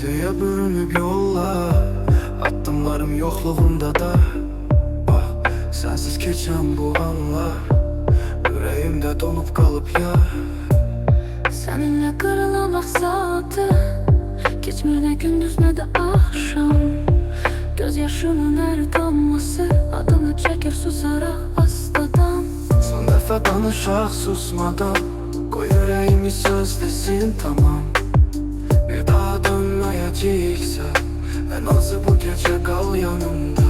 Geceye bürünüp yolla, adımlarım yokluğunda da. Bak, sensiz geçen bu anlar yüreğimde donup kalıp ya. Seninle kırılan bak saati, geçmir ne gündüz ne de akşam. Gözyaşımın her damlası adını çekir susarak hastadan. Son defa danışak susmadan, koy yüreğimi sözlesin tamam. Bir daha dönmeyecekse en azı bu gece kal yanımda.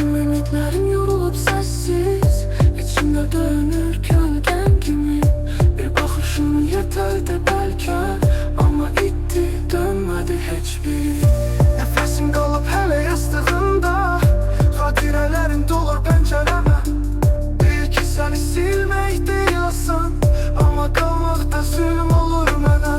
Ümitlerim yorulup sessiz, içimde dönür gölgen gibi. Bir bakışın yeterdi belki, ama itti dönmedi hiçbir. Nefesim kalıp hele yastığında, hatirelerin dolur pencereme. Değil ki seni silmek değil asan, ama kalmakta zulüm olur bana.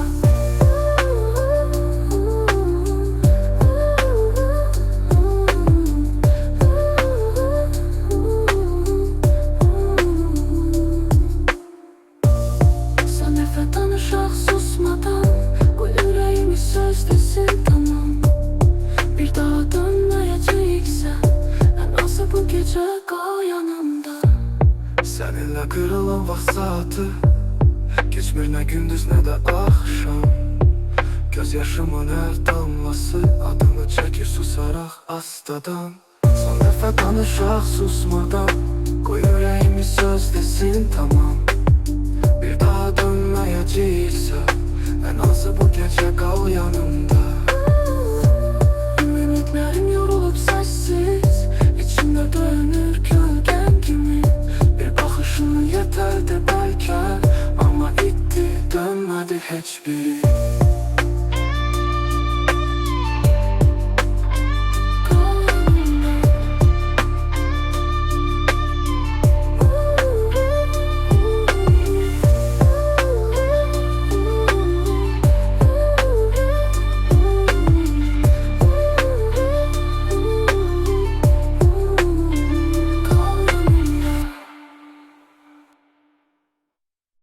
Sen nefret danışak susmadan, koy yüreğimi sözlesin tamam. Bir daha dönmeyecekse en azı bu gece kal yanımda. Seninle kırılan vaxt saati, geçmir ne gündüz ne de akşam. Gözyaşımın her damlası adını çekir susarak astadan. Son defa danışak susmadan, koy yüreğimi sözlesin tamam. Bir daha dönmeyecekse en azı bu gece kal yanımda. Ümitlerim yorulup sessiz, içimde dönür gölgen gibi. Bir bakışın yeterdi belki, ama itti dönmedi hiçbir.